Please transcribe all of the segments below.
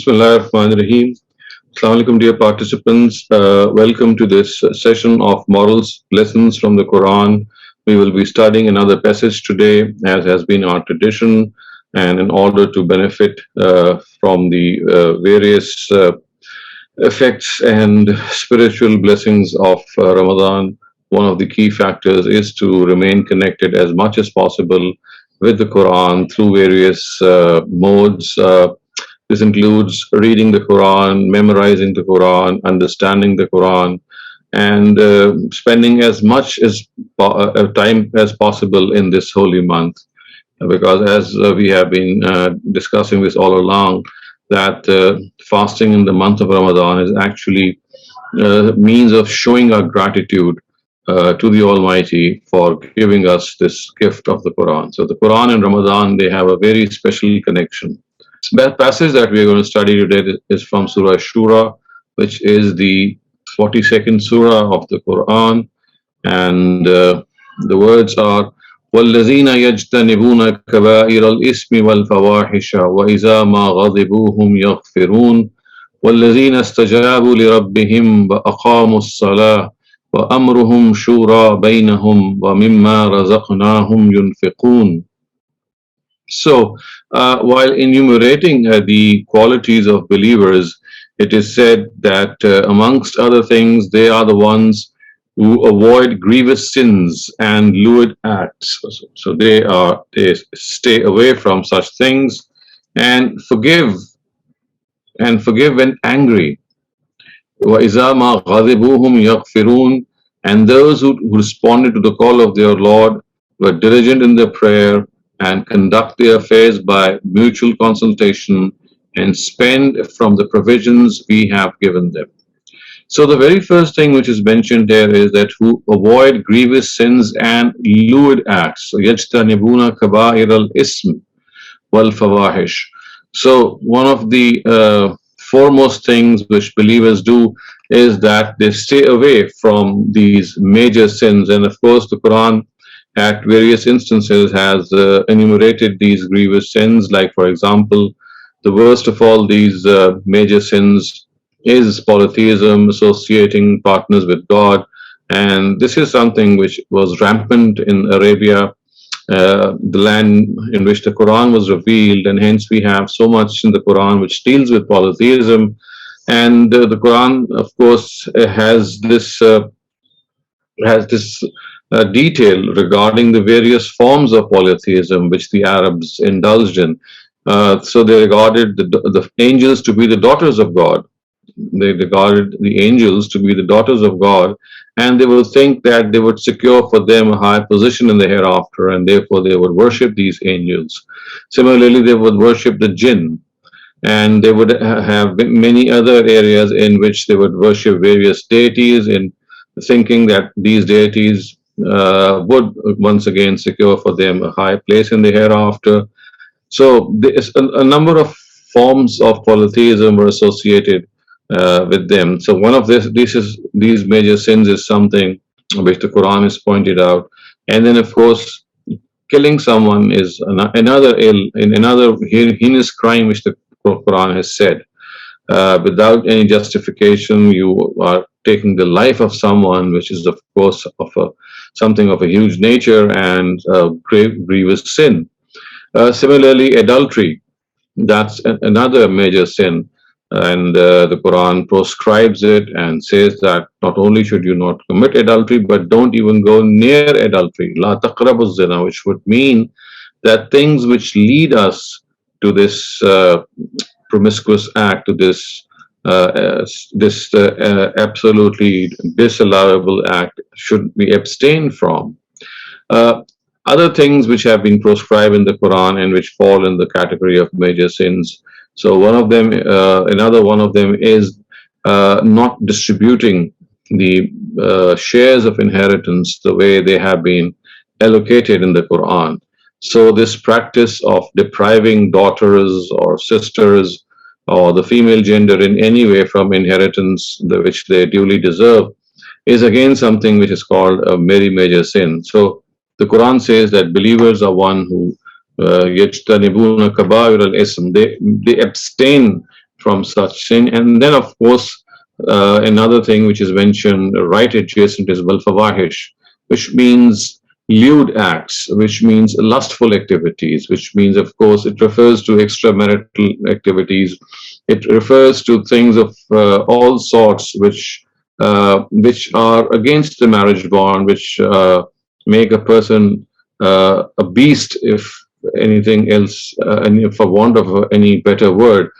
Bismillahirrahmanirrahim. Assalamu alaikum, dear participants. Welcome to this session of morals lessons from the Quran. We will be studying another passage today, as has been our tradition, and in order to benefit from the various effects and spiritual blessings of Ramadan, one of the key factors is to remain connected as much as possible with the Quran through various modes. This includes reading the Quran, memorizing the Quran, understanding the Quran, and spending as much as time as possible in this holy month. Because as we have been discussing this all along, that fasting in the month of Ramadan is actually a means of showing our gratitude to the Almighty for giving us this gift of the Quran. So the Quran and Ramadan, they have a very special connection. The passage that we are going to study today is from Surah Ash-Shura, which is the 42nd surah of the Quran, and the words are وَالَّذِينَ يَجْتَنِبُونَ كَبَائِرَ الْإِثْمِ وَالْفَوَاحِشَ وَإِذَا مَا غَضِبُوا هُمْ يَغْفِرُونَ وَالَّذِينَ اسْتَجَابُوا لِرَبِّهِمْ وَأَقَامُوا الصَّلَاةَ وَأَمْرُهُمْ شُورَى بَيْنَهُمْ وَمِمَّا رَزَقْنَاهُمْ يُنْفِقُونَ. So, while enumerating the qualities of believers, it is said that amongst other things, they are the ones who avoid grievous sins and lewd acts. So they stay away from such things and forgive when angry. وَإِذَا مَا غَضِبُوهُمْ يَغْفِرُونَ. And those who responded to the call of their Lord were diligent in their prayer and conduct their affairs by mutual consultation and spend from the provisions we have given them. So the very first thing which is mentioned here is that who avoid grievous sins and lewd acts. So يَجْتَنِبُونَ كَبَائِرَ الْإِثْمِ وَالْفَوَاحِشِ. So one of the foremost things which believers do is that they stay away from these major sins. And of course the Quran at various instances has enumerated these grievous sins, like for example, the worst of all these major sins is polytheism, associating partners with God, and this is something which was rampant in Arabia, the land in which the Quran was revealed, and hence we have so much in the Quran which deals with polytheism. And the Quran, of course, has this detail regarding the various forms of polytheism which the Arabs indulged in. So they regarded the angels to be the daughters of God. They regarded the angels to be the daughters of God, and they would think that they would secure for them a high position in the hereafter, and therefore they would worship these angels. Similarly, they would worship the jinn, and they would have many other areas in which they would worship various deities, in thinking that these deities would once again secure for them a high place in the hereafter. So a number of forms of polytheism were associated with them. So one of these major sins is something which the Quran has pointed out. And then of course, killing someone is another heinous crime which the Quran has said. Without any justification, you are taking the life of someone, which is of course something of a huge nature and a grievous sin. Similarly, adultery, that's another major sin, and the Quran proscribes it and says that not only should you not commit adultery, but don't even go near adultery, la taqrabu zina, which would mean that things which lead us to this promiscuous act, to this absolutely disallowable act, should be abstained from. Other things which have been proscribed in the Quran and which fall in the category of major sins. So one of them, another one of them is not distributing the shares of inheritance the way they have been allocated in the Quran. So this practice of depriving daughters or sisters or the female gender in any way from inheritance which they duly deserve is again something which is called a very major sin. So the Quran says that believers are one who يَجْتَنِبُونَ كَبَائِرَ الْإِثْمِ, they abstain from such sin. And then, of course, another thing which is mentioned right adjacent is wal fawahish, which means lewd acts, which means lustful activities, which means, of course, it refers to extramarital activities. It refers to things of all sorts which are against the marriage bond, which make a person a beast, if anything else, and for want of any better word.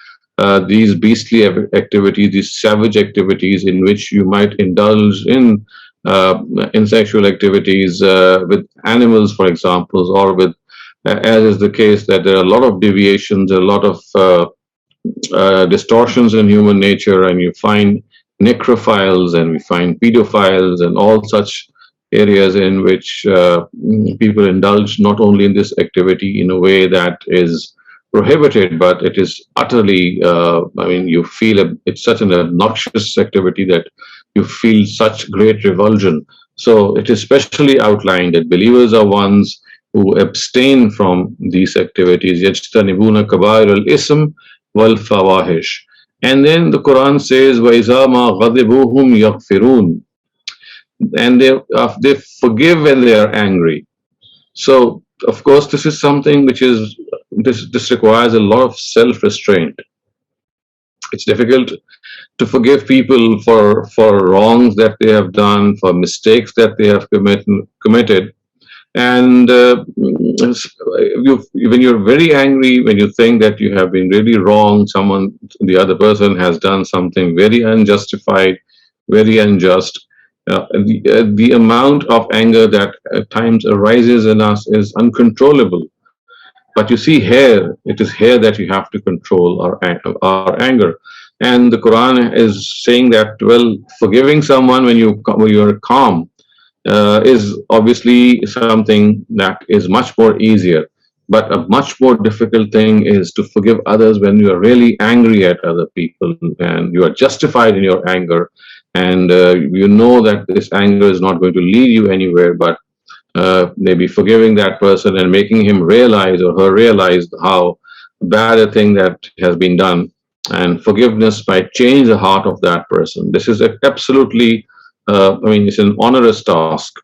These beastly activities, these savage activities in which you might indulge in sexual activities with animals, for example, or with, as is the case, that there are a lot of deviations, a lot of distortions in human nature, and you find necrophiles and we find pedophiles and all such areas in which people indulge not only in this activity in a way that is prohibited, but it is utterly, I mean, you feel it's such an obnoxious activity that you feel such great revulsion. So it is specially outlined that believers are ones who abstain from these activities. يَجْتَنِبُونَ كَبَائِرَ الْإِثْمِ وَالْفَوَاحِشِ. And then the Quran says, وَإِذَا مَا غَضِبُوا هُمْ يَغْفِرُونَ. And they forgive when they are angry. So, of course, this is something which is, this requires a lot of self-restraint. It's difficult to forgive people for wrongs that they have done, for mistakes that they have committed. And when you're very angry, when you think that you have been really wrong, the other person has done something very unjustified, very unjust, the amount of anger that at times arises in us is uncontrollable. But you see here, it is here that you have to control our anger. And the Quran is saying that, well, forgiving someone when you're calm is obviously something that is much more easier. But a much more difficult thing is to forgive others when you are really angry at other people and you are justified in your anger. And you know that this anger is not going to lead you anywhere, but maybe forgiving that person and making him realize or her realize how bad a thing that has been done. And forgiveness might change the heart of that person. This is absolutely, I mean, it's an onerous task.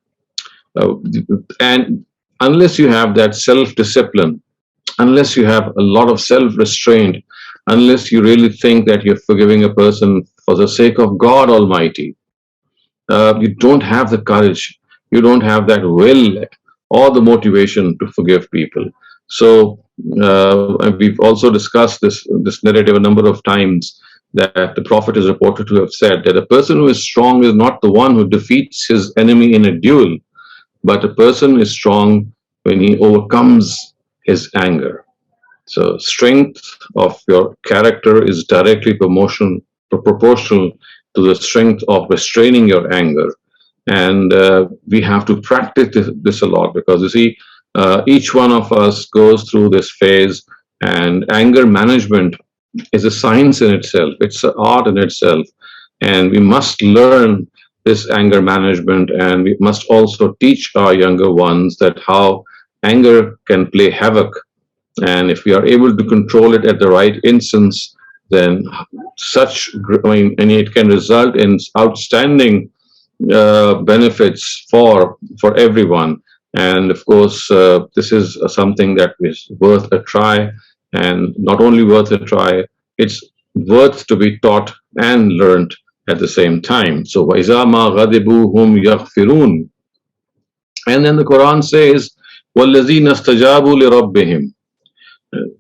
And unless you have that self-discipline, unless you have a lot of self-restraint, unless you really think that you're forgiving a person for the sake of God Almighty, you don't have the courage, you don't have that will or the motivation to forgive people. So we've also discussed this narrative a number of times, that the Prophet is reported to have said that a person who is strong is not the one who defeats his enemy in a duel, but a person is strong when he overcomes his anger. So strength of your character is directly proportional to the strength of restraining your anger. And we have to practice this a lot, because you see, each one of us goes through this phase, and anger management is a science in itself. It's an art in itself. And we must learn this anger management, and we must also teach our younger ones that how anger can play havoc. And if we are able to control it at the right instance, then and it can result in outstanding benefits for everyone. And of course, this is something that is worth a try, and not only worth a try, it's worth to be taught and learned at the same time. So, وَإِذَا مَا غَضِبُوا هُمْ يَغْفِرُونَ. And then the Quran says, وَالَّذِينَ اسْتَجَابُوا لِرَبِّهِمْ.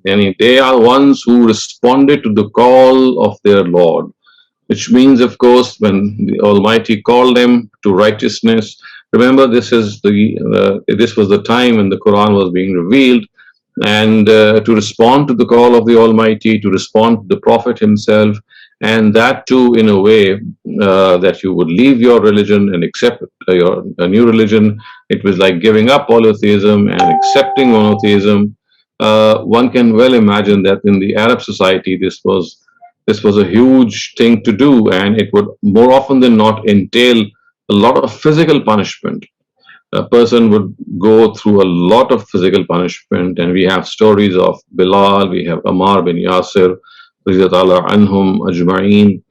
And they are ones who responded to the call of their Lord, which means, of course, when the Almighty called them to righteousness. Remember, this was the time when the Quran was being revealed, and to respond to the call of the Almighty, to respond to the Prophet himself, and that too in a way that you would leave your religion and accept a new religion. It was like giving up polytheism and accepting monotheism. One can well imagine that in the Arab society, this was a huge thing to do, and it would more often than not entail a lot of physical punishment. A person would go through a lot of physical punishment, and we have stories of Bilal, we have Ammar bin Yasir, radiyallahu anhum ajma'een,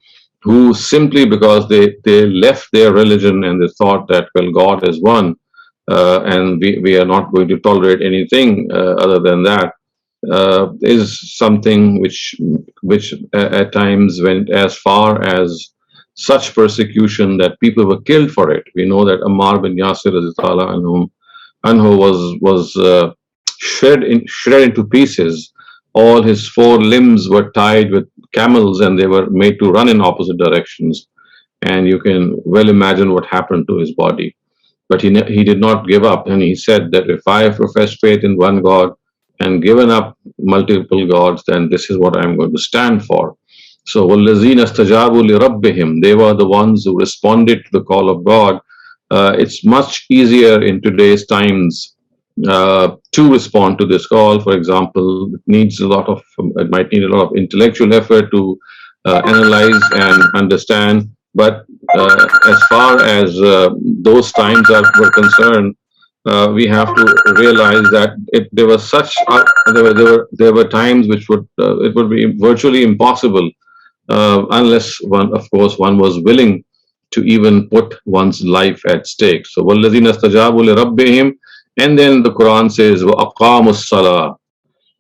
who simply because they left their religion and they thought that, well, God is one, and we are not going to tolerate anything other than that, is something which at times went as far as such persecution that people were killed for it. We know that Ammar bin Yasir anhu was shred into pieces. All his four limbs were tied with camels, and they were made to run in opposite directions. And you can well imagine what happened to his body. But he did not give up, and he said that if I have professed faith in one God and given up multiple gods, then this is what I'm going to stand for. So, وَالَّذِينَ اسْتَجَابُوا لِرَبِّهِمْ, they were the ones who responded to the call of God. It's much easier in today's times to respond to this call. For example, it might need a lot of intellectual effort to analyze and understand. But as far as those times were concerned, we have to realize that there were times which it would be virtually impossible unless one was willing to even put one's life at stake. So وَالَّذِينَ اسْتَجَابُوا لِرَبِّهِمْ, and then the Quran says وَأَقَامُوا الصَّلَاةَ,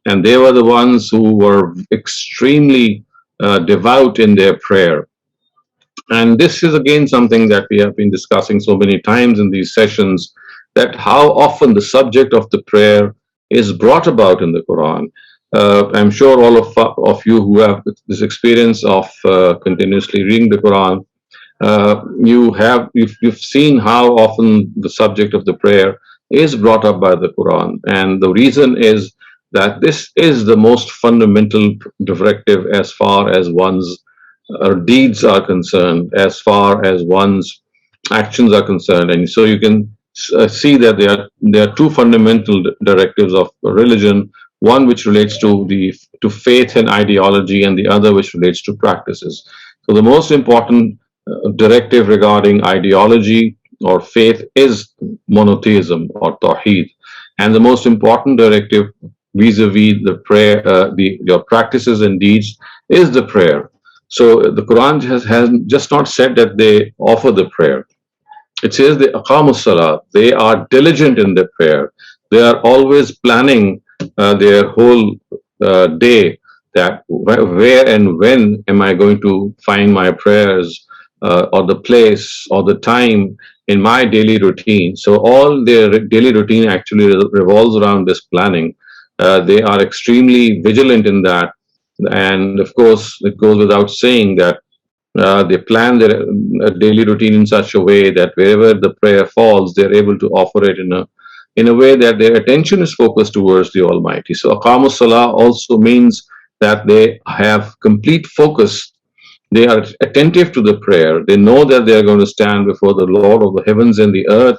and they were the ones who were extremely devout in their prayer. And this is again something that we have been discussing so many times in these sessions, that how often the subject of the prayer is brought about in the Quran. I'm sure all of you who have this experience of continuously reading the Quran, you've seen how often the subject of the prayer is brought up by the Quran. And the reason is that this is the most fundamental directive as far as one's deeds are concerned, as far as one's actions are concerned. And so you can see that there are two fundamental directives of religion, one which relates to faith and ideology, and the other which relates to practices. So the most important directive regarding ideology or faith is monotheism or tawheed, and the most important directive vis-a-vis the prayer, your practices and deeds, is the prayer. So the Quran has just not said that they offer the prayer. It says they aqamu salat. They are diligent in their prayer. They are always planning their whole day, that where and when am I going to find my prayers, or the place or the time in my daily routine. So all their daily routine actually revolves around this planning. They are extremely vigilant in that. And of course, it goes without saying that they plan their daily routine in such a way that wherever the prayer falls, they're able to offer it in a way that their attention is focused towards the Almighty. So aqamu salah also means that they have complete focus. They are attentive to the prayer. They know that they are going to stand before the Lord of the heavens and the earth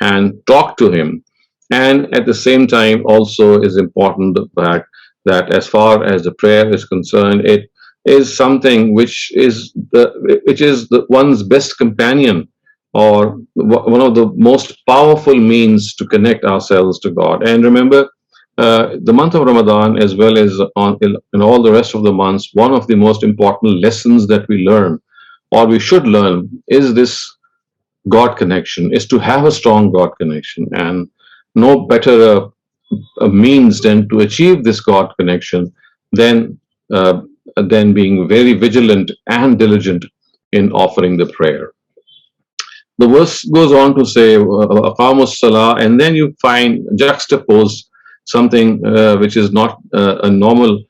and talk to Him. And at the same time, also is important the fact that as far as the prayer is concerned, it is something which is one's best companion, or one of the most powerful means to connect ourselves to God. And remember, the month of Ramadan, as well as in all the rest of the months, one of the most important lessons that we learn, or we should learn, is this God connection, is to have a strong God connection. And no better a means than to achieve this God connection than being very vigilant and diligent in offering the prayer. The verse goes on to say, aqamu salah, and then you find juxtaposed something which is not a normal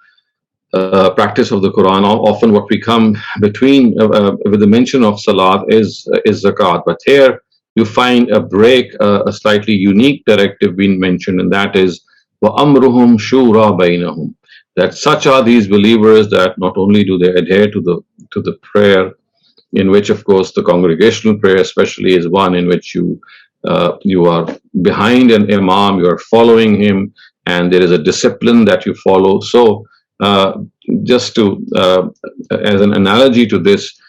practice of the Quran. Often what we come between with the mention of salat is zakat. But here you find a break, a slightly unique directive being mentioned, and that is وَأَمْرُهُمْ شُورَى بَيْنَهُمْ. That such are these believers that not only do they adhere to the prayer, in which of course the congregational prayer especially is one in which you are behind an imam, you are following him, and there is a discipline that you follow. So just to as an analogy to this,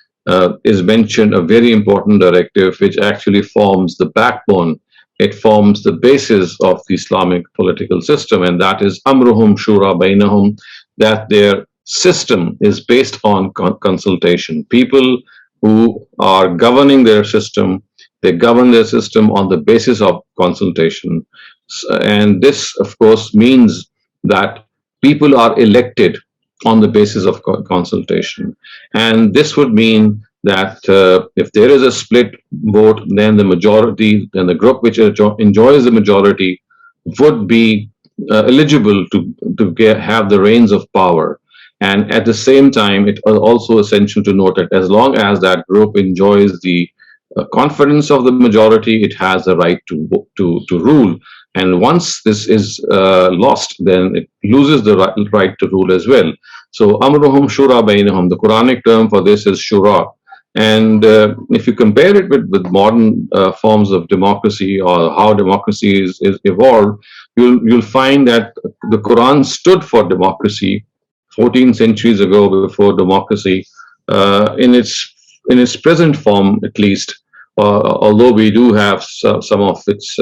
is mentioned a very important directive which actually forms the backbone, it forms the basis of the Islamic political system, and that is amruhum shura bainahum, that their system is based on consultation. People who are governing their system, they govern their system on the basis of consultation. And this, of course, means that people are elected on the basis of consultation. And this would mean that if there is a split vote, then the majority, then the group which enjoys the majority would be eligible to have the reins of power. And at the same time, it is also essential to note that as long as that group enjoys the confidence of the majority, it has the right to rule. And once this is lost, then it loses the right to rule as well. So, amruhum shura bainahum, the Quranic term for this is shura. And if you compare it with modern forms of democracy or how democracy is evolved, you'll find that the Quran stood for democracy 14 centuries ago, before democracy, in its present form at least. Although we do have some of its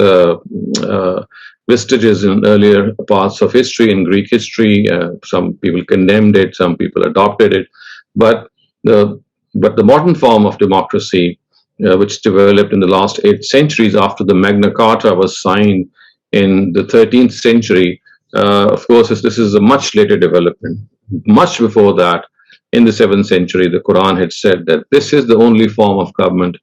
vestiges in earlier parts of history, in Greek history, some people condemned it, some people adopted it, but the modern form of democracy, which developed in the last 8 centuries after the Magna Carta was signed in the 13th century, of course, this is a much later development. Much before that, in the 7th century, the Quran had said that this is the only form of government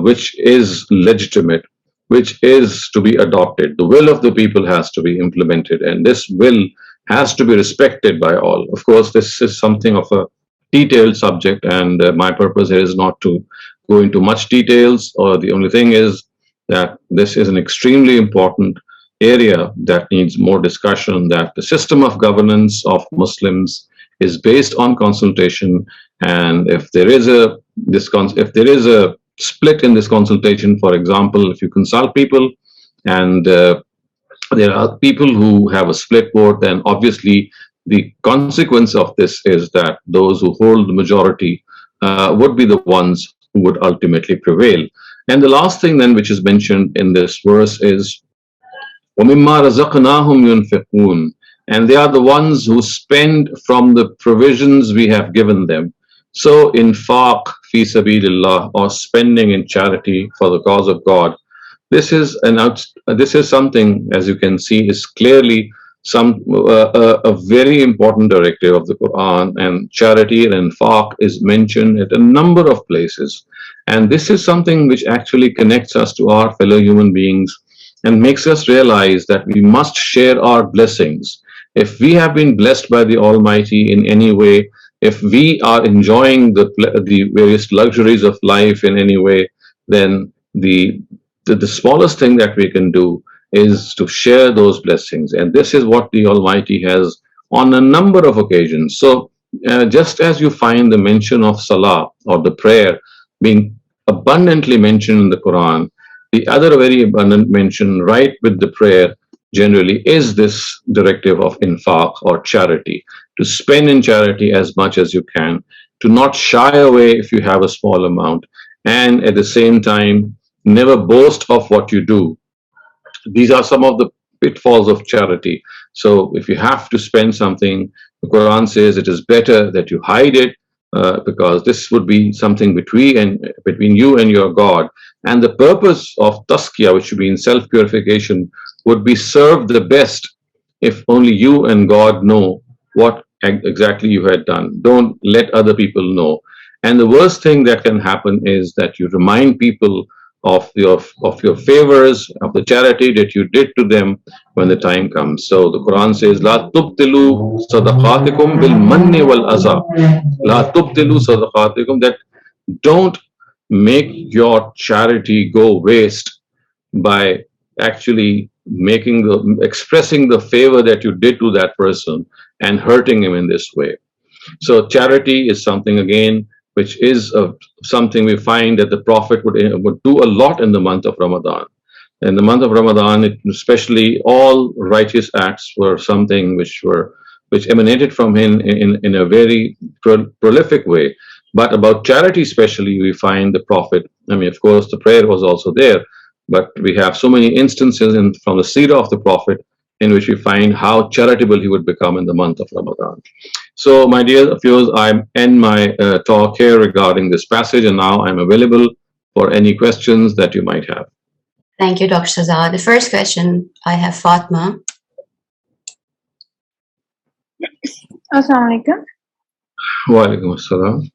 which is legitimate, which is to be adopted. The will of the people has to be implemented, and this will has to be respected by all. Of course, this is something of a detailed subject, and my purpose here is not to go into much details, or the only thing is that this is an extremely important area that needs more discussion, that the system of governance of Muslims is based on consultation, and if there is a split in this consultation, for example, if you consult people and there are people who have a split vote, then obviously the consequence of this is that those who hold the majority would be the ones who would ultimately prevail. And the last thing then which is mentioned in this verse is وَمِمَّا رَزَقْنَاهُمْ يُنْفِقُونَ, and they are the ones who spend from the provisions we have given them. So infaq fi sabilillah, or spending in charity for the cause of God, this is something, as you can see, is clearly a very important directive of the Quran, and charity and infaq is mentioned at a number of places. And this is something which actually connects us to our fellow human beings and makes us realize that we must share our blessings. If we have been blessed by the Almighty in any way, if we are enjoying the various luxuries of life in any way, then the smallest thing that we can do is to share those blessings. And this is what the Almighty has on a number of occasions. So just as you find the mention of Salah, or the prayer, being abundantly mentioned in the Quran, the other very abundant mention right with the prayer generally is this directive of infaq, or charity, to spend in charity as much as you can, to not shy away if you have a small amount, and at the same time never boast of what you do. These are some of the pitfalls of charity. So if you have to spend something, the Quran says it is better that you hide it, because this would be something between you and your God. And the purpose of tazkiyah, which would be in self-purification, would be served the best if only you and God know what exactly you had done. Don't let other people know. And the worst thing that can happen is that you remind people of your favors, of the charity that you did to them when the time comes. So the Quran says, "La tubtilu sadaqatikum bil manni wal aza." La tubtilu sadaqatikum, that don't make your charity go waste by actually expressing the favor that you did to that person and hurting him in this way. So charity is something, again, which is something we find that the Prophet would do a lot in the month of Ramadan. In the month of Ramadan, especially, all righteous acts were something which emanated from him in a very prolific way. But about charity especially, we find the Prophet, I mean, of course, the prayer was also there, but we have so many instances from the seerah of the Prophet in which we find how charitable he would become in the month of Ramadan. So, my dear viewers, I end my talk here regarding this passage, and now I'm available for any questions that you might have. Thank you, Dr. Shehzad. The first question I have Fatma. Assalamu alaikum. Wa alaikum assalam.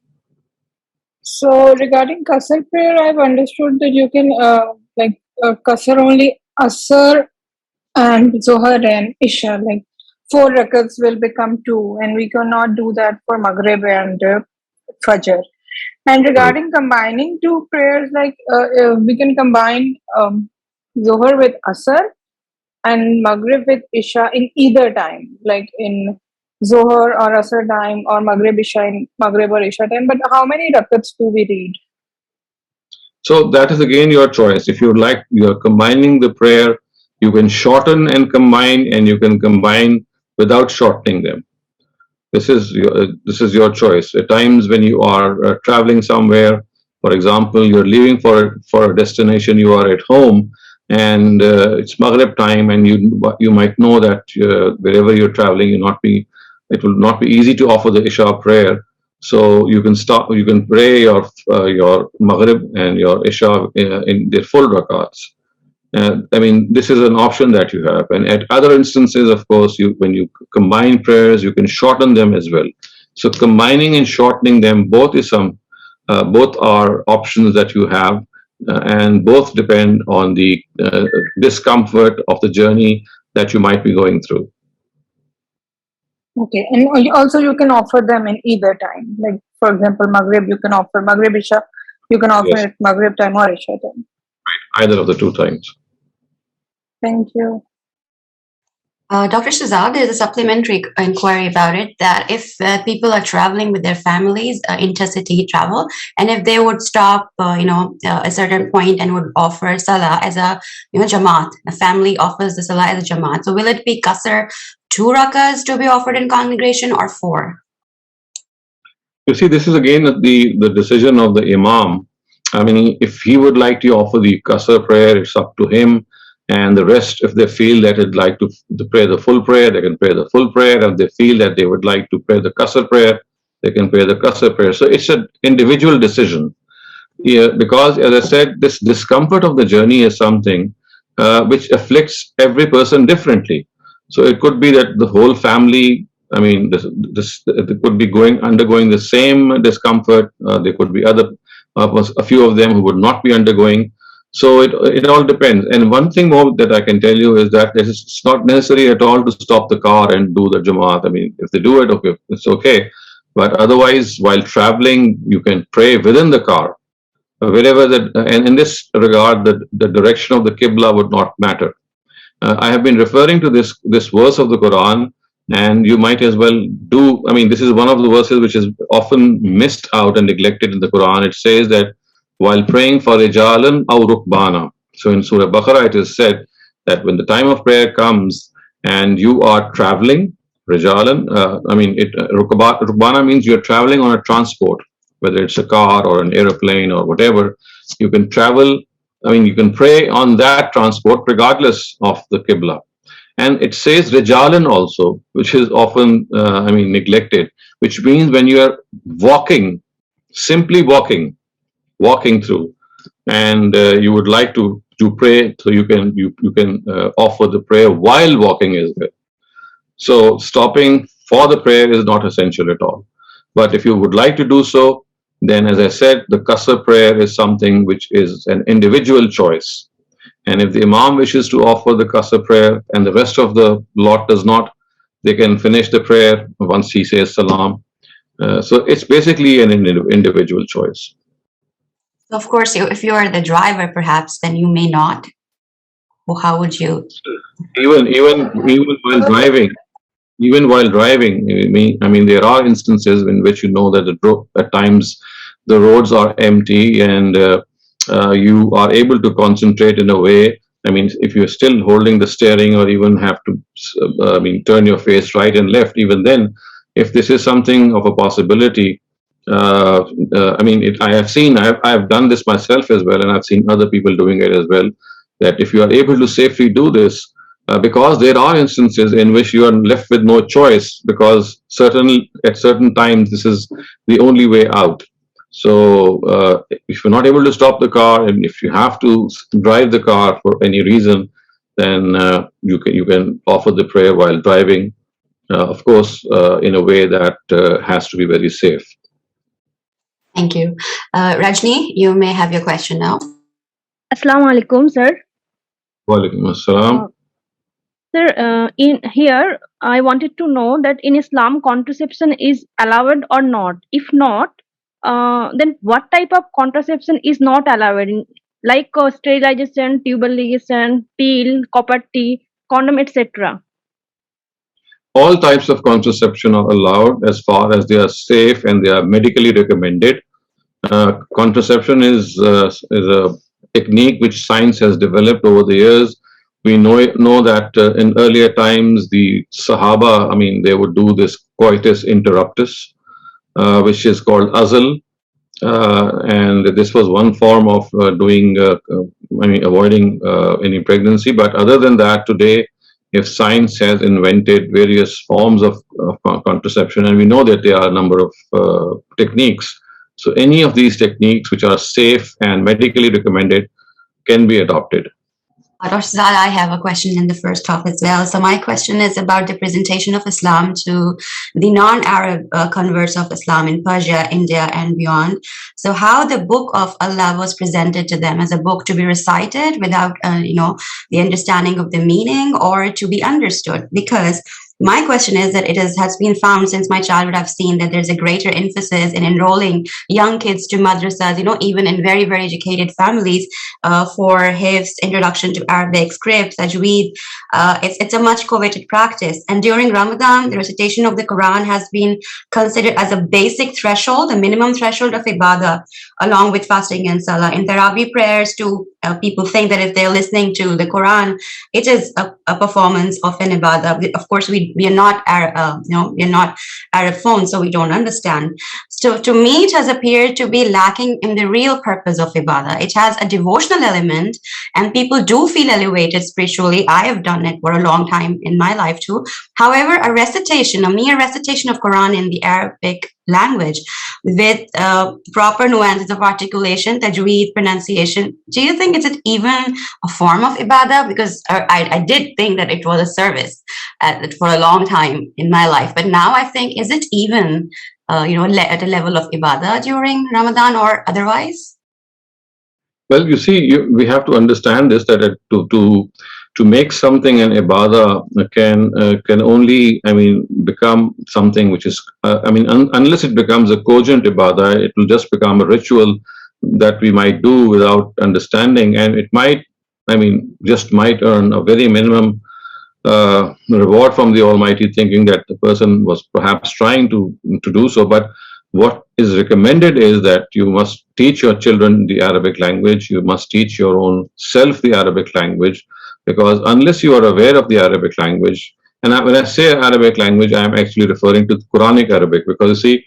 So regarding Qasr prayer, I've understood that you can Qasr only Asr and Zohar and Isha, like 4 rakats will become 2, and we cannot do that for Maghrib and Fajr. And regarding combining 2 prayers, we can combine Zohar with Asr and Maghrib with Isha in either time, like in Zohar or Asr time, or Maghrib Isha in Maghrib or Isha time. But how many rakats do we read? So that is again your choice. If you like, you are combining the prayer, you can shorten and combine, and you can combine without shortening them. This is your choice. At times when you are traveling somewhere, for example, you're leaving for a destination, you are at home, and it's Maghrib time, and you might know that wherever you're traveling, it will not be easy to offer the Isha prayer. So you can pray your Maghrib and your Isha in their full rakats. I mean, this is an option that you have. And at other instances, of course, when you combine prayers, you can shorten them as well. So combining and shortening them both are options that you have, and both depend on the discomfort of the journey that you might be going through. Okay, and also you can offer them in either time. Like for example, Maghrib, you can offer Maghrib Isha, you can offer it Maghrib time or Isha time. Either of the 2 times. Thank you. Dr. Shehzad, there's a supplementary inquiry about it, that if people are traveling with their families, intercity travel, and if they would stop, a certain point and would offer salah as a, jamaat, a family offers the salah as a jamaat. So will it be qasr 2 rakas to be offered in congregation or 4? You see, this is again the decision of the imam. I mean, if he would like to offer the qasr prayer, it's up to him. And the rest, if they feel that they'd like to pray the full prayer, they can pray the full prayer. If they feel that they would like to pray the qasr prayer, they can pray the qasr prayer. So it's an individual decision. Yeah, because as I said, this discomfort of the journey is something which afflicts every person differently. So it could be that the whole family, I mean, they could be undergoing the same discomfort. There could be a few of them who would not be undergoing. So it all depends. And one thing more that I can tell you is that it's not necessary at all to stop the car and do the Jamaat. I mean, if they do it, okay, it's okay. But otherwise, while traveling, you can pray within the car. Wherever and in this regard, the direction of the Qibla would not matter. I have been referring to this verse of the Quran, and you might as well do. I mean, this is one of the verses which is often missed out and neglected in the Quran. It says that while praying for rijalan aw rukbana. So in Surah Baqarah, it is said that when the time of prayer comes and you are traveling, rijalan, rukbana means you're traveling on a transport, whether it's a car or an aeroplane or whatever. You can travel. I mean, you can pray on that transport regardless of the Qibla. And it says rijalan also, which is often, neglected, which means when you are walking, simply walking through, and you would like to pray, so you can offer the prayer while walking as well. So stopping for the prayer is not essential at all. But if you would like to do so, then as I said, the qasr prayer is something which is an individual choice. And if the imam wishes to offer the qasr prayer and the rest of the lot does not, they can finish the prayer once he says salam. So it's basically an individual choice. Of course, if you are the driver, perhaps, then you may not. Well, how would you? Even while driving, I mean, there are instances in which you know that at times the roads are empty and you are able to concentrate in a way. I mean, if you're still holding the steering or even have to, turn your face right and left, even then, if this is something of a possibility, I have done this myself as well, and I've seen other people doing it as well, that if you are able to safely do this, because there are instances in which you are left with no choice, because at certain times this is the only way out. So if you're not able to stop the car, and if you have to drive the car for any reason, then you can offer the prayer while driving, of course, in a way that has to be very safe. Thank you. Rajni, you may have your question now. Assalamu alaikum, sir. Walaikum assalam. Sir, in here, I wanted to know that in Islam, contraception is allowed or not. If not, then what type of contraception is not allowed? Like sterilization, tubal ligation, pill, copper T, condom, etc. All types of contraception are allowed as far as they are safe and they are medically recommended. Contraception is a technique which science has developed over the years. We know that in earlier times, the Sahaba, I mean, they would do this coitus interruptus, which is called azal. And this was one form of avoiding any pregnancy. But other than that, today, if science has invented various forms of contraception, and we know that there are a number of techniques. So any of these techniques which are safe and medically recommended can be adopted. Dr. Shehzad, I have a question in the first half as well. So my question is about the presentation of Islam to the non-Arab converts of Islam in Persia, India, and beyond. So how the book of Allah was presented to them as a book to be recited without, the understanding of the meaning, or to be understood? Because my question is that has been found since my childhood, I've seen that there's a greater emphasis in enrolling young kids to madrasas, even in very, very educated families, for hifz, introduction to Arabic, script, tajweed. It's a much coveted practice. And during Ramadan, the recitation of the Qur'an has been considered as a basic threshold, a minimum threshold of ibadah, along with fasting and salah. In Taraweeh prayers too, people think that if they're listening to the Quran, it is a performance of an ibadah. Of course, we are not Arab so we don't understand. So to me, it has appeared to be lacking in the real purpose of ibadah. It has a devotional element, and people do feel elevated spiritually. I have done it for a long time in my life too. However, a mere recitation of Quran in the Arabic language with proper nuances of articulation, tajweed, pronunciation, do you think it's even a form of ibadah? Because I did think that it was a service for a long time in my life, but now I think, is it even at a level of ibadah during Ramadan or otherwise? Well, you see, we have to understand this, that to make something an ibadah can only, become something which is, unless it becomes a cogent ibadah, it will just become a ritual that we might do without understanding, and it might earn a very minimum reward from the Almighty, thinking that the person was perhaps trying to do so. But what is recommended is that you must teach your children the Arabic language, you must teach your own self the Arabic language, because unless you are aware of the Arabic language, and when I say Arabic language, I am actually referring to the Quranic Arabic, because you see,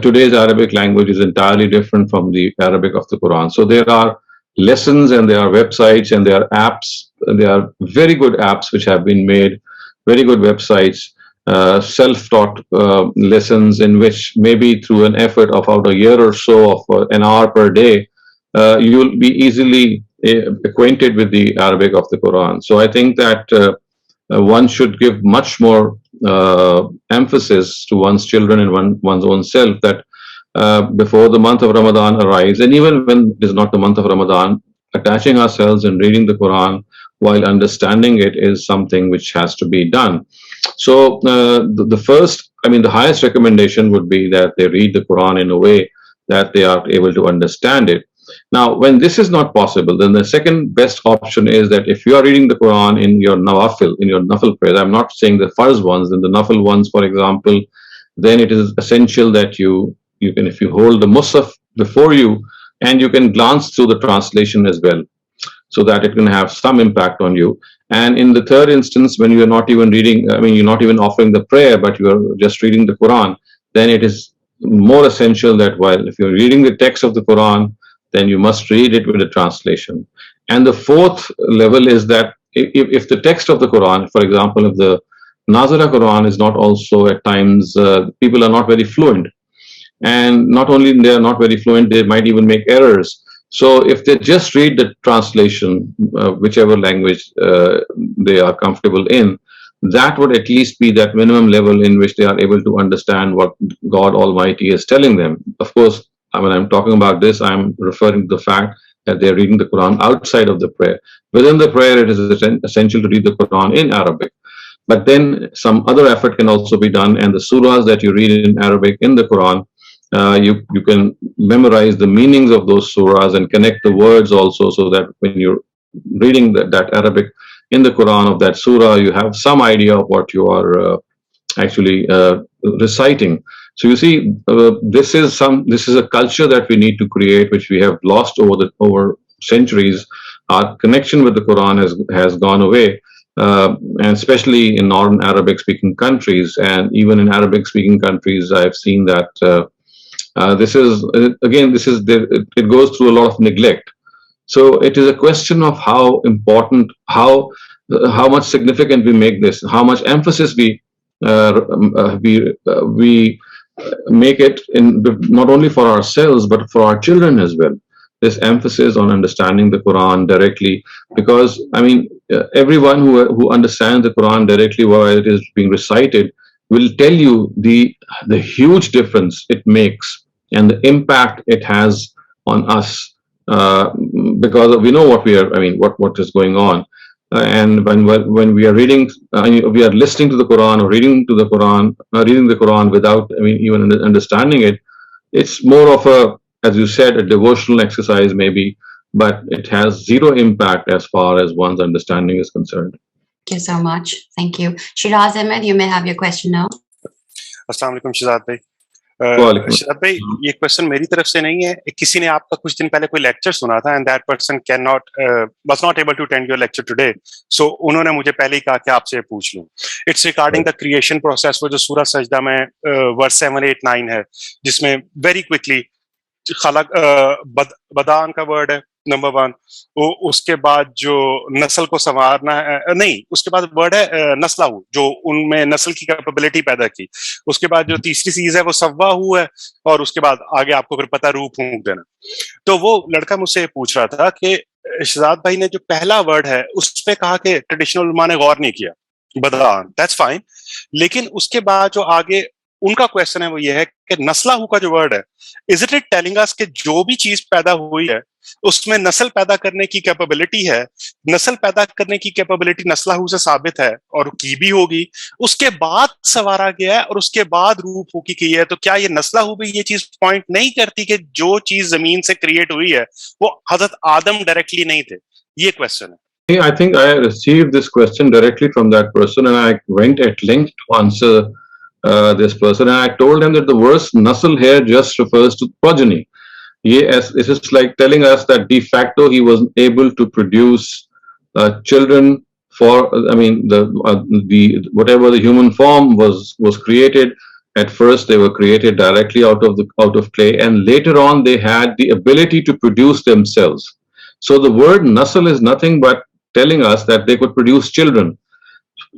today's Arabic language is entirely different from the Arabic of the Quran. So there are lessons, and there are websites, and there are apps. There are very good apps which have been made, very good websites, self-taught lessons, in which maybe through an effort of about a year or so of an hour per day, you'll be easily acquainted with the Arabic of the Quran. So I think that one should give much more emphasis to one's children and one's own self, that before the month of Ramadan arrives, and even when it is not the month of Ramadan, attaching ourselves and reading the Quran while understanding it is something which has to be done. So the highest recommendation would be that they read the Quran in a way that they are able to understand it. Now, when this is not possible, then the second best option is that if you are reading the Quran in your nafil prayers, I'm not saying the farz ones, in the nafil ones, for example, then it is essential that you can, if you hold the Musaf before you, and you can glance through the translation as well, so that it can have some impact on you. And in the third instance, when you are not even reading, you're not even offering the prayer, but you are just reading the Quran, then it is more essential that if you're reading the text of the Quran, then you must read it with a translation. And the fourth level is that if the text of the Quran, for example, if the Nazara Quran is not also at times, people are not very fluent. And not only they are not very fluent, they might even make errors. So if they just read the translation, whichever language they are comfortable in, that would at least be that minimum level in which they are able to understand what God Almighty is telling them. Of course, when I'm talking about this, I'm referring to the fact that they're reading the Quran outside of the prayer. Within the prayer, it is essential to read the Quran in Arabic. But then some other effort can also be done, and the surahs that you read in Arabic in the Quran, you can memorize the meanings of those surahs and connect the words also, so that when you're reading that Arabic in the Quran of that surah, you have some idea of what you are actually reciting. So you see, this is a culture that we need to create, which we have lost over centuries. Our connection with the Quran has gone away. And especially in non Arabic-speaking countries, and even in Arabic-speaking countries, I've seen that it goes through a lot of neglect. So it is a question of how important, how much significant we make this, how much emphasis we make it in, not only for ourselves but for our children as well. This emphasis on understanding the Quran directly, because I mean, everyone who understands the Quran directly while it is being recited will tell you the huge difference it makes and the impact it has on us, because we know what what is going on, and when we are reading, we are listening to the Quran or reading the Quran without even understanding it. It's more of a, as you said, a devotional exercise maybe, but it has zero impact as far as one's understanding is concerned. Thank you so much. Thank you. Shiraz Ahmed, you may have your question now. अस्सलाम वालेकुम शहजाद भाई। शहजाद भाई, ये question मेरी तरफ से नहीं है, किसी ने आपका कुछ दिन पहले कोई लेक्चर सुना था, and that person can not was not able to attend your lecture today, so उन्होंने मुझे पहले ही कहा कि आपसे पूछ लूं। It's regarding the creation process, वो जो सूरह सजदा में वर्स 7, 8, 9 है, जिसमें वेरी क्विकली खलक बदान का वर्ड है नंबर 1, उसके बाद जो नस्ल को संवारना है, नहीं, उसके बाद वर्ड है नस्लाहू, जो उनमें नस्ल की कैपेबिलिटी पैदा की। उसके बाद जो तीसरी चीज है वो सव्वाहू है, और उसके बाद आगे आपको फिर पता रूह फूंक देना। तो वो लड़का मुझसे पूछ रहा था कि शहजाद भाई ने जो पहला वर्ड है उस पे कहा कि ट्रेडिशनल उलमा ने गौर नहीं किया, बदान, दैट्स फाइन, लेकिन उसके बाद जो आगे उनका क्वेश्चन है वो ये है कि नस्लाहू का जो वर्ड है, इज इट टेलिंग अस कि जो भी चीज पैदा हुई है उसमें नस्ल पैदा करने की कैपेबिलिटी है, नस्ल पैदा करने की कैपेबिलिटी नस्लाहू से साबित है और की भी होगी, उसके बाद सवारा गया है और उसके बाद रूह फूकी की है। तो क्या ये नस्लाहू भी ये चीज पॉइंट नहीं करती कि जो चीज जमीन से क्रिएट हुई है वो हजरत आदम डायरेक्टली नहीं थे? ये क्वेश्चन है। I think I received this question directly from that person, and I went at length to answer this person, and I told him that the word nasl here just refers to progeny. Yes, it is like telling us that de facto he was able to produce children for, whatever the human form was created. At first they were created directly out of clay, and later on they had the ability to produce themselves. So the word nasl is nothing but telling us that they could produce children.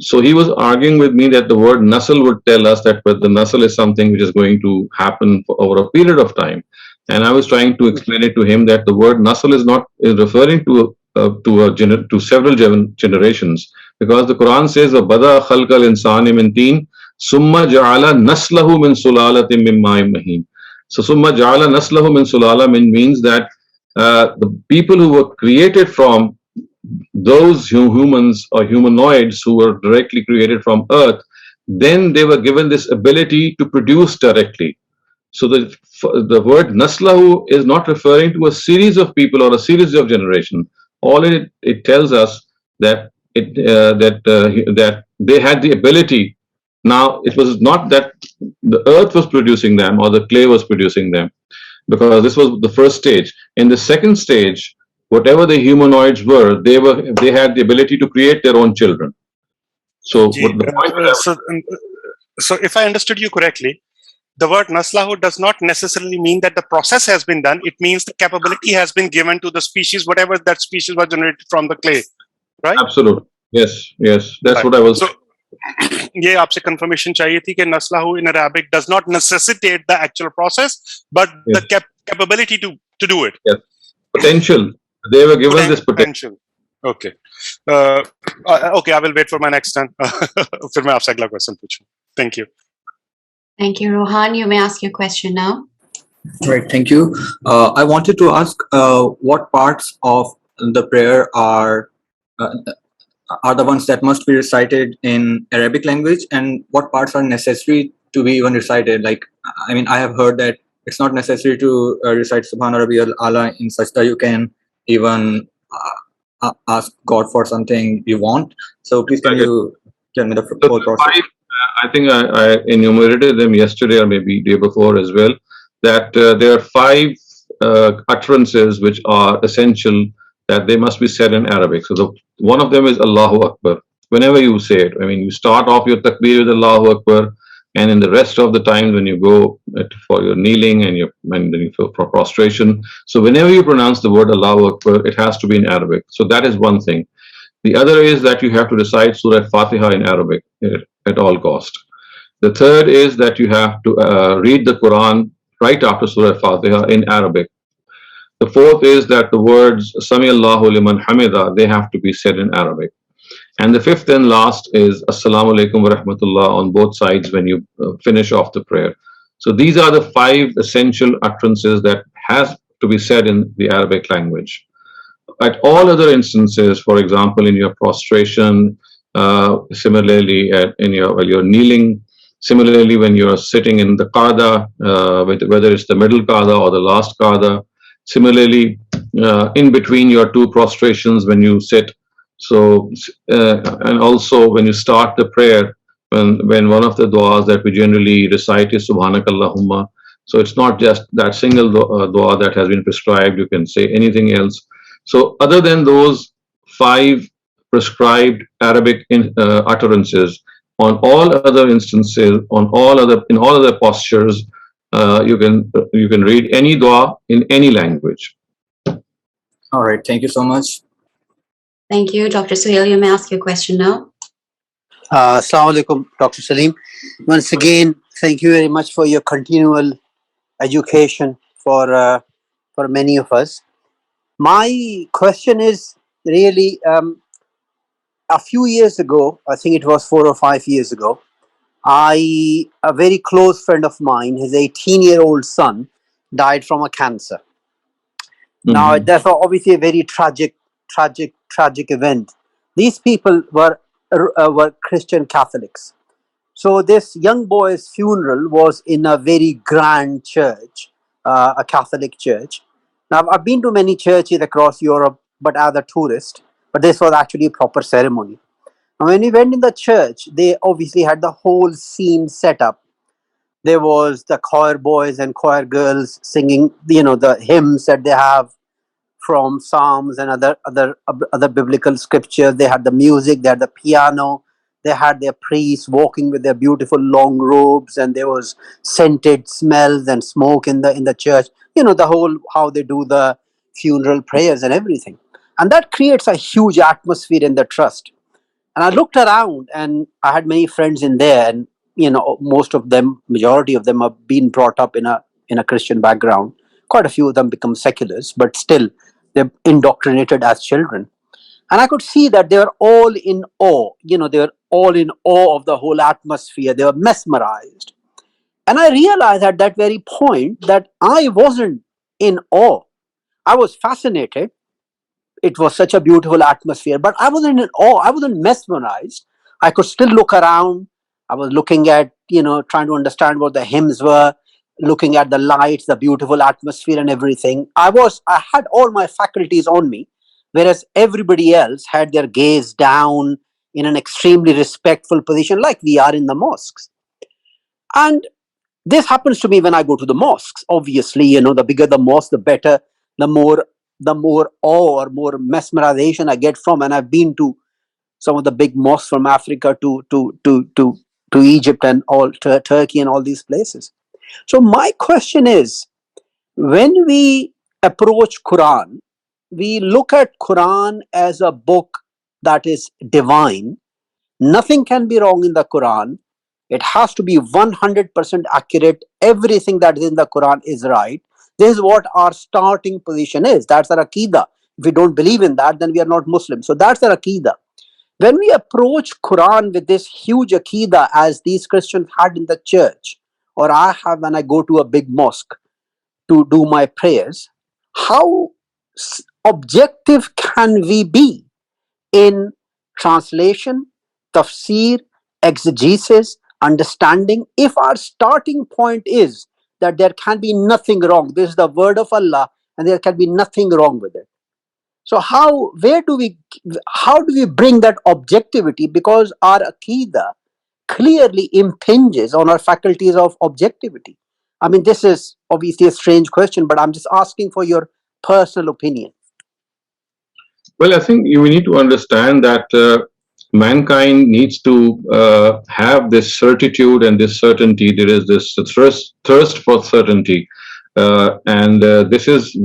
So he was arguing with me that the word nasl would tell us that the nasl is something which is going to happen over a period of time. And I was trying to explain it to him that the word nasl is referring to several generations, because the Quran says bada khalqal insani min teen summa ja'ala naslahu min sulalatin min ma'in mahin. So summa ja'ala naslahu min sulala means that the people who were created from those humans or humanoids who were directly created from earth, then they were given this ability to produce directly. So the word naslahu is not referring to a series of people or a series of generations. All it tells us that that they had the ability. Now it was not that the earth was producing them or the clay was producing them, because this was the first stage. In the second stage, whatever the humanoids were, they had the ability to create their own children. So so if I understood you correctly, the word naslahu does not necessarily mean that the process has been done. It means the capability has been given to the species, whatever that species was generated from the clay. right? Absolutely. Yes, yes. That's Right. what I was. So, ये आपसे confirmation चाहिए थी कि naslahu in Arabic does not necessitate the actual process, but the Yes, capability to do it. yes. Potential. They were given this potential. Potential. Okay. Okay, I will wait for my next turn. फिर मैं आपसे अगला question पूछूं. Thank you. Thank you, Rohan. You may ask your question now. Right, thank you. I wanted to ask what parts of the prayer are the ones that must be recited in Arabic language, and what parts are necessary to be even recited? Like, I mean, I have heard that it's not necessary to recite Subhana Rabbiyal Ala in such that you can even ask God for something you want. So please, can you tell me the whole process? I think I enumerated them yesterday or maybe day before as well, that there are 5 utterances which are essential that they must be said in Arabic. So one of them is Allahu Akbar. Whenever you say it, I mean, you start off your takbir with Allahu Akbar, and in the rest of the time when you go for your kneeling and then you for prostration. So whenever you pronounce the word Allahu Akbar, it has to be in Arabic. So that is one thing. The other is that you have to recite Surah Fatiha in Arabic at all cost. The third is that you have to read the Quran right after Surah Fatiha in Arabic. The fourth is that the words Sami Allahu liman hamida, they have to be said in Arabic. And the fifth and last is Assalamu alaikum wa rahmatullah on both sides when you finish off the prayer. So these are the 5 essential utterances that has to be said in the Arabic language. At all other instances, for example, in your prostration, similarly in while you're kneeling, similarly when you're sitting in the qada, whether it's the middle qada or the last qada, similarly in between your 2 prostrations when you sit. So and also when you start the prayer, when one of the du'as that we generally recite is Subhanakallahumma. So it's not just that single dua that has been prescribed. You can say anything else. So other than those 5 prescribed Arabic utterances, on all other instances, in all other postures, you can read any dua in any language. All right, thank you so much. Thank you, Dr. Suhail. You may ask your question now. Assalamu alaikum, Dr. Saleem. Once again, thank you very much for your continual education for many of us. My question is really a few years ago, I think it was 4 or 5 years ago, a very close friend of mine, his 18-year-old son, died from a cancer. Now, that's obviously a very tragic event. These people were Christian Catholics. So this young boy's funeral was in a very grand church, a Catholic church. Now, I've been to many churches across Europe, but as a tourist, but this was actually a proper ceremony. Now, when we went in the church, they obviously had the whole scene set up. There was the choir boys and choir girls singing, the hymns that they have from Psalms and other biblical scriptures. They had the music, they had the piano, they had their priests walking with their beautiful long robes, and there was scented smells and smoke in the church. The whole how they do the funeral prayers and everything, and that creates a huge atmosphere in the trust. And I looked around, and I had many friends in there, and majority of them have been brought up in a Christian background. Quite a few of them become seculars, but still they're indoctrinated as children. And I could see that they were all in awe. They were all in awe of the whole atmosphere. They were mesmerized. And I realized at that very point that I wasn't in awe. I was fascinated. It was such a beautiful atmosphere, but I wasn't in awe. I wasn't mesmerized. I could still look around. I was looking at, trying to understand what the hymns were, looking at the lights, the beautiful atmosphere and everything. I had all my faculties on me, whereas everybody else had their gaze down in an extremely respectful position, like we are in the mosques. And this happens to me when I go to the mosques. Obviously, the bigger the mosque, the better, the more awe or more mesmerization I get from. And I've been to some of the big mosques from Africa to Egypt and all to Turkey and all these places. So my question is, when we approach Quran, we look at Quran as a book that is divine. Nothing can be wrong in the Quran. It has to be 100% accurate. Everything that is in the Quran is right. This is what our starting position is. That's our Aqidah. If we don't believe in that, then we are not Muslim. So that's our Aqidah. When we approach Quran with this huge Aqidah as these Christians had in the church, or I have when I go to a big mosque to do my prayers, how objective can we be in translation, tafsir, exegesis, understanding, if our starting point is that there can be nothing wrong? This is the word of Allah and there can be nothing wrong with it. So how do we bring that objectivity? Because our Aqidah clearly impinges on our faculties of objectivity. I mean, this is obviously a strange question, but I'm just asking for your personal opinion. Well, I think we need to understand that mankind needs to have this certitude and this certainty. There is this thirst for certainty. This is,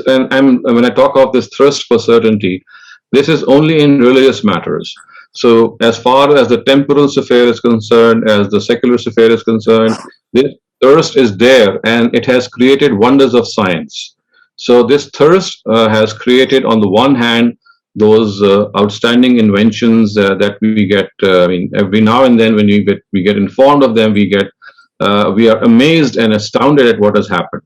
and when I talk of this thirst for certainty, this is only in religious matters. So as far as the temporal sphere is concerned, as the secular sphere is concerned, this thirst is there and it has created wonders of science. So this thirst has created, on the one hand, those outstanding inventions that we get. I mean, every now and then when we get informed of them, we are amazed and astounded at what has happened.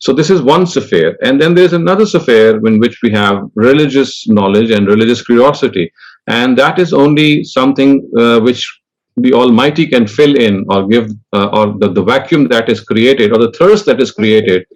So this is one sphere, and then there's another sphere in which we have religious knowledge and religious curiosity, and that is only something which the Almighty can fill in or give, or the vacuum that is created, or the thirst that is created,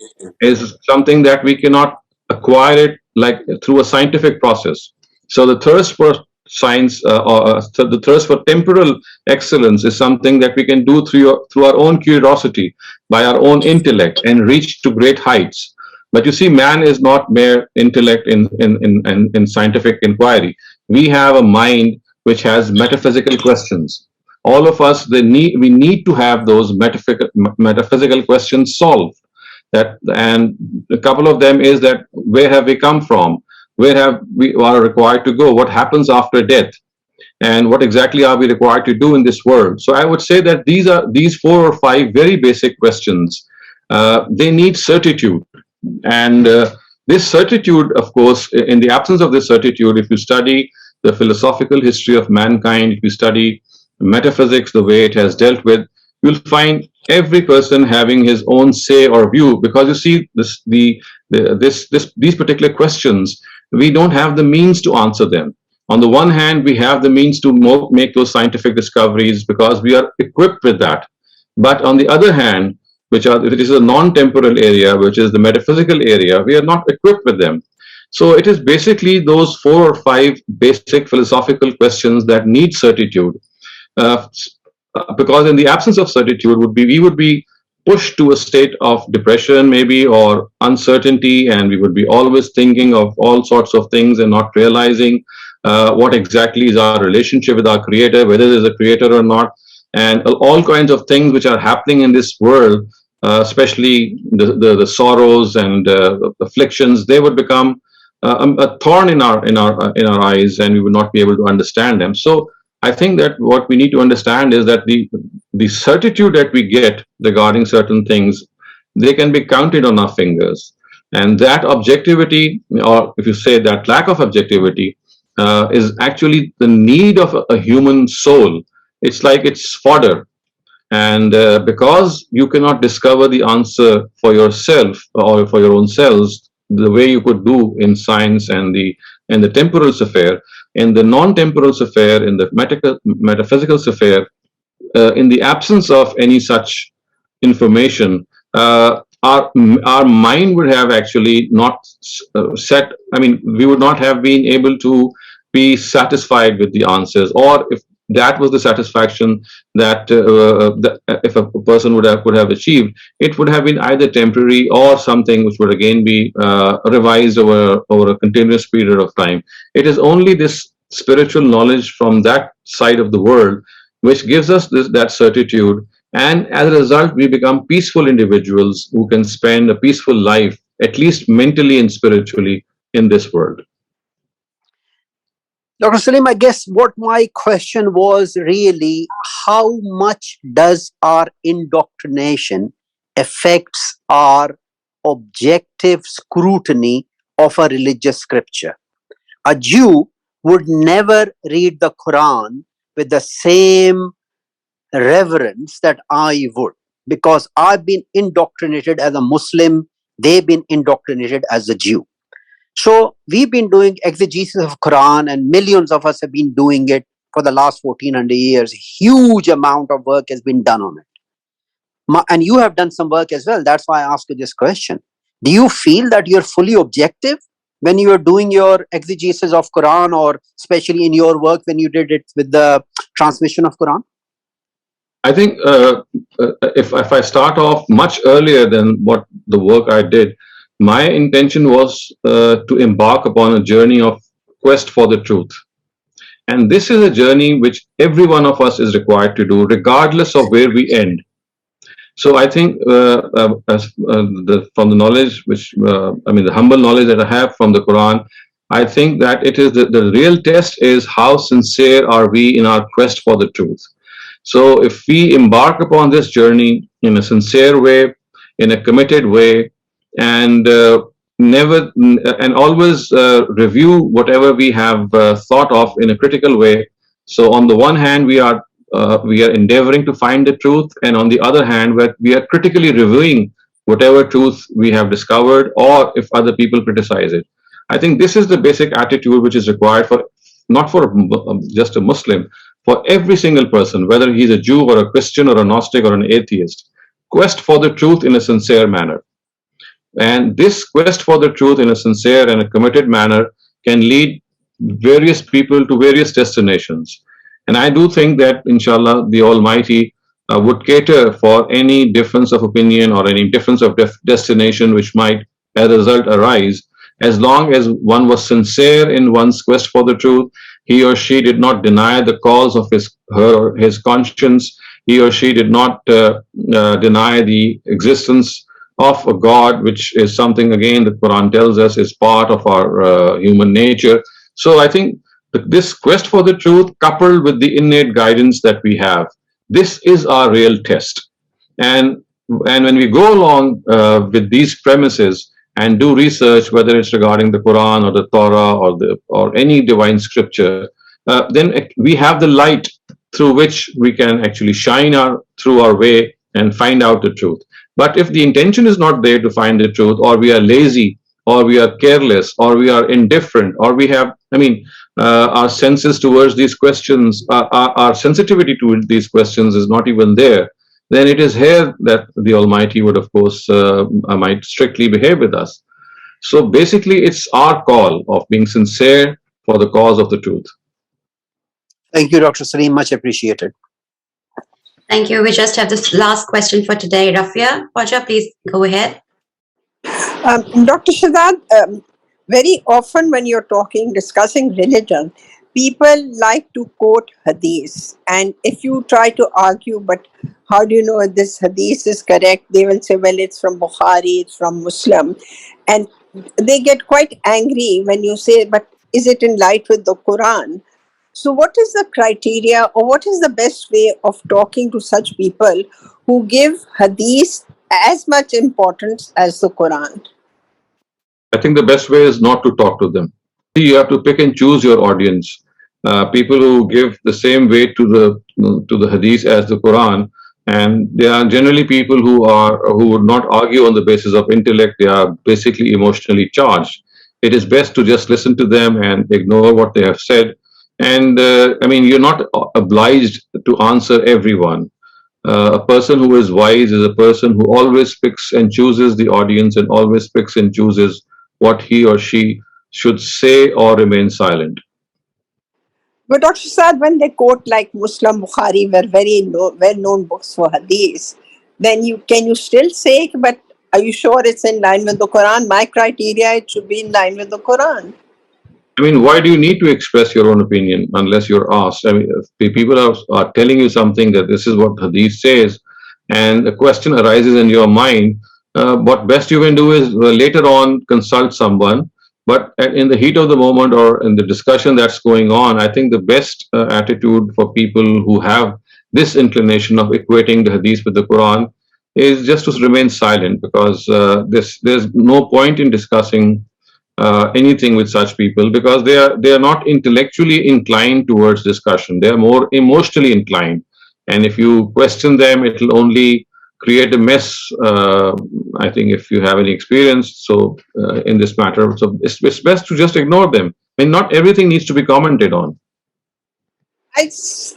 is something that we cannot acquire it like through a scientific process. So the thirst for science, the thirst for temporal excellence, is something that we can do through our own curiosity, by our own intellect, and reach to great heights. But you see, man is not mere intellect in scientific inquiry. We have a mind which has metaphysical questions. All of us, we need to have those metaphysical questions solved. And a couple of them is that, where have we come from? Where have we are required to go? What happens after death? And what exactly are we required to do in this world? So I would say that these 4 or 5 very basic questions. They need certitude. And this certitude, of course, in the absence of this certitude, if you study the philosophical history of mankind, if you study metaphysics, the way it has dealt with, you'll find every person having his own say or view. Because you see, these particular questions, we don't have the means to answer them. On the one hand, we have the means to make those scientific discoveries because we are equipped with that. But on the other hand, which is a non-temporal area, which is the metaphysical area, we are not equipped with them. So it is basically those 4 or 5 basic philosophical questions that need certitude. Because in the absence of certitude, we would be pushed to a state of depression maybe, or uncertainty, and we would be always thinking of all sorts of things and not realizing what exactly is our relationship with our creator, whether there's a creator or not, and all kinds of things which are happening in this world, especially the sorrows and afflictions. They would become a thorn in our eyes, and we would not be able to understand them. So I think that what we need to understand is that the certitude that we get regarding certain things, they can be counted on our fingers. And that objectivity, or if you say that lack of objectivity, is actually the need of a human soul. It's like it's fodder. And because you cannot discover the answer for yourself or for your own selves the way you could do in science and the temporal sphere, in the non-temporal sphere, in the metaphysical sphere, in the absence of any such information, our mind would have actually not set. I mean, we would not have been able to be satisfied with the answers, or if that was the satisfaction that if a person would have achieved, it would have been either temporary or something which would again be revised over a continuous period of time. It is only this spiritual knowledge from that side of the world which gives us that certitude, and as a result we become peaceful individuals who can spend a peaceful life, at least mentally and spiritually, in this world. Dr. Salim, I guess what my question was really, how much does our indoctrination affects our objective scrutiny of a religious scripture? A Jew would never read the Quran with the same reverence that I would, because I've been indoctrinated as a Muslim, they've been indoctrinated as a Jew. So we've been doing exegesis of Quran, and millions of us have been doing it for the last 1400 years. Huge amount of work has been done on it. And you have done some work as well. That's why I asked you this question. Do you feel that you're fully objective when you are doing your exegesis of Quran, or especially in your work when you did it with the transmission of Quran? I think if I start off much earlier than what the work I did, my intention was to embark upon a journey of quest for the truth. And this is a journey which every one of us is required to do, regardless of where we end. So I think from the knowledge which, the humble knowledge that I have from the Quran, I think that it is the real test is how sincere are we in our quest for the truth. So if we embark upon this journey in a sincere way, in a committed way, and never and always review whatever we have thought of in a critical way. So on the one hand, we are endeavoring to find the truth, and on the other hand, we are critically reviewing whatever truth we have discovered, or if other people criticize it. I think this is the basic attitude which is required for not for just a Muslim, for every single person, whether he's a Jew or a Christian or a Gnostic or an atheist. Quest for the truth in a sincere manner. And this quest for the truth in a sincere and a committed manner can lead various people to various destinations. And I do think that, inshallah, the Almighty would cater for any difference of opinion or any difference of destination which might, as a result, arise. As long as one was sincere in one's quest for the truth, he or she did not deny the cause of his conscience, he or she did not deny the existence of a God, which is something, again, the Quran tells us is part of our human nature. So I think this quest for the truth, coupled with the innate guidance that we have, this is our real test. And when we go along with these premises and do research, whether it's regarding the Quran or the Torah or any divine scripture, then we have the light through which we can actually shine through our way and find out the truth. But if the intention is not there to find the truth, or we are lazy, or we are careless, or we are indifferent, or we have, our senses towards these questions, our sensitivity to these questions is not even there, then it is here that the Almighty would, of course, might strictly behave with us. So basically, it's our call of being sincere for the cause of the truth. Thank you, Dr. Saleem. Much appreciated. Thank you. We just have this last question for today. Rafia, Paja, please go ahead. Dr. Shehzad, very often when you're discussing religion, people like to quote hadith. And if you try to argue, but how do you know this hadith is correct? They will say, well, it's from Bukhari, it's from Muslim. And they get quite angry when you say, but is it in light with the Quran? So what is the criteria, or what is the best way of talking to such people who give hadith as much importance as the Quran? I think the best way is not to talk to them. You have to pick and choose your audience. People who give the same weight to the hadith as the Quran, and they are generally people who would not argue on the basis of intellect. They are basically emotionally charged. It is best to just listen to them and ignore what they have said. And you're not obliged to answer everyone. A person who is wise is a person who always picks and chooses the audience, and always picks and chooses what he or she should say or remain silent. But Dr. Shehzad, when they quote like Muslim, Bukhari were very well-known books for hadith, then can you still say, but are you sure it's in line with the Quran? My criteria, it should be in line with the Quran. Why do you need to express your own opinion unless you're asked? If people are telling you something that this is what hadith says, and the question arises in your mind, what best you can do is later on consult someone But in the heat of the moment or in the discussion that's going on, I think the best attitude for people who have this inclination of equating the hadith with the Quran is just to remain silent, because there's no point in discussing anything with such people, because they are not intellectually inclined towards discussion. They are more emotionally inclined, and if you question them, it will only create a mess. I think if you have any experience in this matter, so it's best to just ignore them. I mean, not everything needs to be commented on. I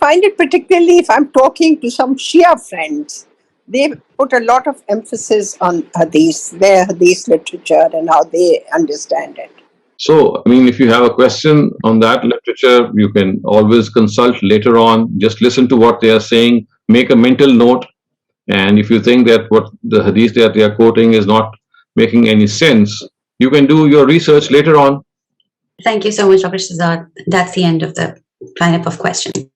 find it particularly if I'm talking to some Shia friends, they put a lot of emphasis on hadith, their hadith literature and how they understand it. So, I mean, if you have a question on that literature, you can always consult later on. Just listen to what they are saying, make a mental note. And if you think that what the hadith that they are quoting is not making any sense, you can do your research later on. Thank you so much, Dr. Shehzad. That's the end of the lineup of questions.